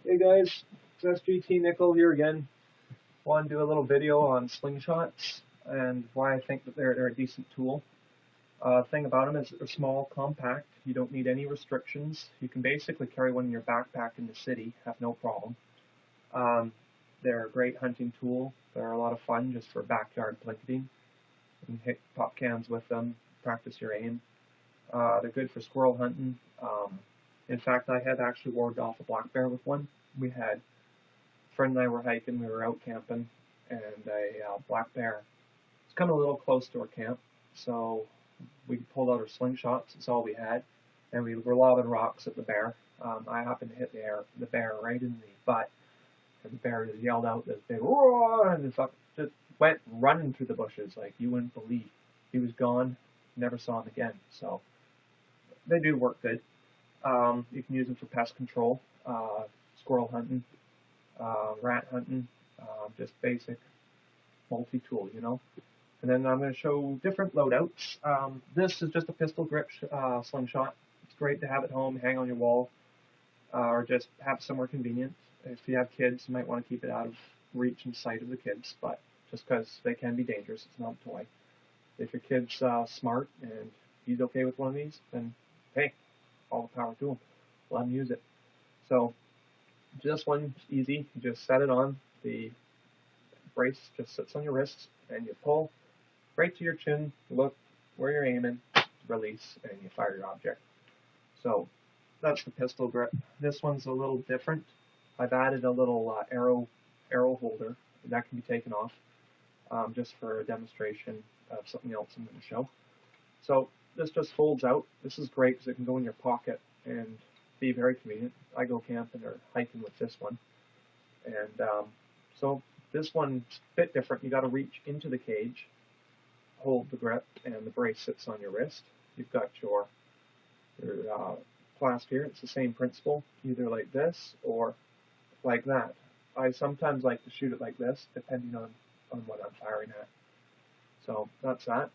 Hey guys, it's SGT Nickel here again. Want to do a little video on slingshots and why I think that they're a decent tool. Thing about them is that they're small, compact. You don't need any restrictions. You can basically carry one in your backpack in the city, have no problem. Um, they're a great hunting tool. They're a lot of fun just for backyard plinketing. You can hit pop cans with them, practice your aim. They're good for squirrel hunting. In fact, I had actually warded off a black bear with one. We had friend and I were hiking, we were out camping, and a black bear was coming a little close to our camp, so we pulled out our slingshots, that's all we had, and we were lobbing rocks at the bear. I happened to hit the bear right in the butt, and the bear just yelled out this big roar, and just went running through the bushes like you wouldn't believe. He was gone, never saw him again, so they do work good. You can use them for pest control, squirrel hunting, rat hunting, just basic multi-tool, you know. And then I'm going to show different loadouts. This is just a pistol grip slingshot. It's great to have at home, hang on your wall, or just have somewhere convenient. If you have kids, you might want to keep it out of reach and sight of the kids, but just because they can be dangerous, it's not a toy. If your kid's smart and he's okay with one of these, then hey, all the power to him. Let him use it. So this one's easy. You just set it on. The brace just sits on your wrist, and you pull right to your chin, look where you're aiming, release, and you fire your object. So that's the pistol grip. This one's a little different. I've added a little arrow holder that can be taken off just for a demonstration of something else I'm going to show. So this just folds out. This is great because it can go in your pocket and be very convenient. I go camping or hiking with this one. And so this one's a bit different. You got to reach into the cage, hold the grip, and the brace sits on your wrist. You've got your clasp here. It's the same principle, either like this or like that. I sometimes like to shoot it like this, depending on what I'm firing at. So that's that.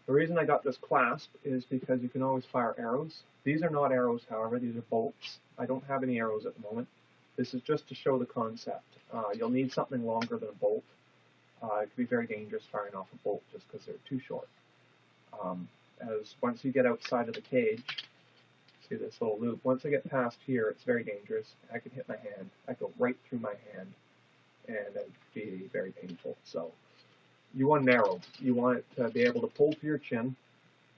The reason I got this clasp is because you can always fire arrows. These are not arrows, however, these are bolts. I don't have any arrows at the moment. This is just to show the concept. You'll need something longer than a bolt. It can be very dangerous firing off a bolt just because they're too short. As once you get outside of the cage, see this little loop, once I get past here, it's very dangerous. I can hit my hand. I go right through my hand, and it'd be very painful. So you want narrow. You want it to be able to pull to your chin,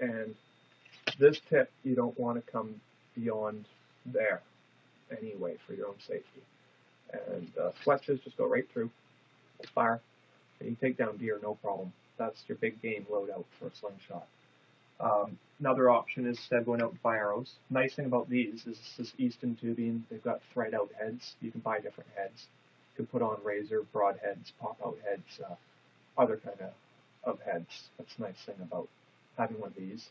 and this tip you don't want to come beyond there anyway for your own safety. And fletches just go right through, fire, and you take down deer no problem. That's your big game loadout for a slingshot. Another option is instead of going out and buy arrows. Nice thing about these is this Easton tubing. They've got thread out heads. You can buy different heads. You can put on razor, broad heads, pop out heads, other kind of heads. That's the nice thing about having one of these.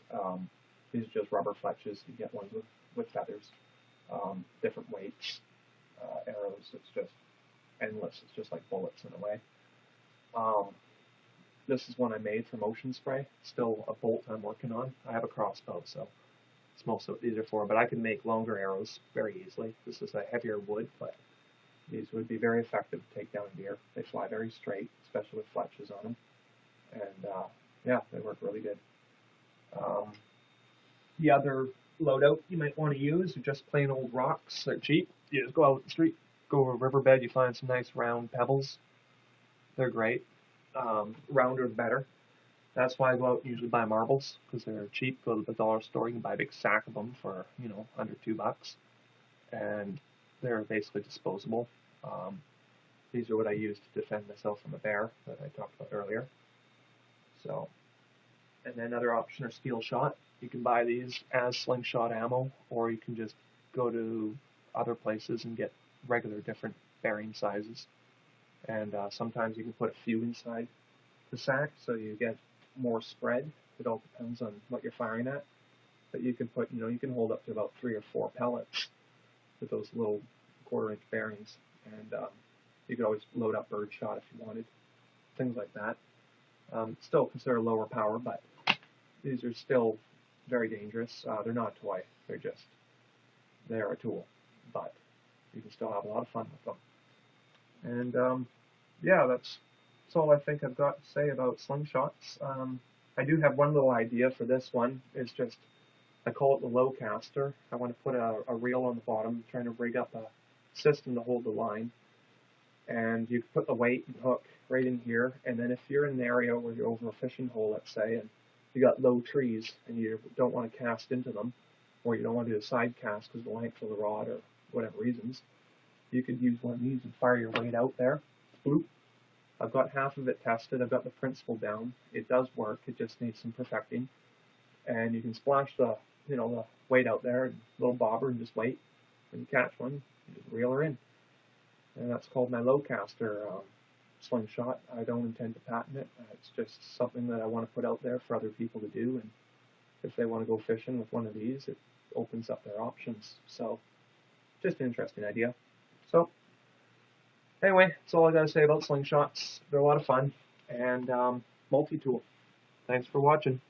These are just rubber fletches. You get ones with feathers, different weights, arrows. It's just endless. It's just like bullets in a way. This is one I made for motion spray. Still a bolt I'm working on. I have a crossbow, so it's most of what these are for. But I can make longer arrows very easily. This is a heavier wood, but these would be very effective to take down deer. They fly very straight, especially with fletches on them. And yeah, they work really good. The other loadout you might want to use are just plain old rocks. They're cheap. You just go out the street, go over a riverbed, you find some nice round pebbles. They're great. Rounder the better. That's why I go out and usually buy marbles, because they're cheap. Go to the dollar store, you can buy a big sack of them for, under $2. And they're basically disposable. These are what I use to defend myself from a bear that I talked about earlier. So, and then another option are steel shot. You can buy these as slingshot ammo, or you can just go to other places and get regular different bearing sizes. And sometimes you can put a few inside the sack, so you get more spread. It all depends on what you're firing at. But you can put, you can hold up to about 3 or 4 pellets with those little 1/4-inch bearings. And you could always load up bird shot if you wanted, things like that. Still consider lower power, but these are still very dangerous. They're not a toy. They're a tool. But you can still have a lot of fun with them. And yeah, that's all I think I've got to say about slingshots. I do have one little idea for this one. It's just, I call it the low caster. I want to put a reel on the bottom, trying to rig up a system to hold the line. And you put the weight and hook right in here, and then if you're in an area where you're over a fishing hole, let's say, and you got low trees and you don't want to cast into them, or you don't want to do a side cast because of the length of the rod or whatever reasons, you could use one of these and fire your weight out there. Boop. I've got half of it tested. I've got the principle down. It does work. It just needs some perfecting. And you can splash the weight out there, and little bobber, and just wait. When you catch one, you just reel her in. And that's called my low caster slingshot. I don't intend to patent it. It's just something that I want to put out there for other people to do. And if they want to go fishing with one of these, it opens up their options. So, just an interesting idea. So, anyway, that's all I got to say about slingshots. They're a lot of fun and multi-tool. Thanks for watching.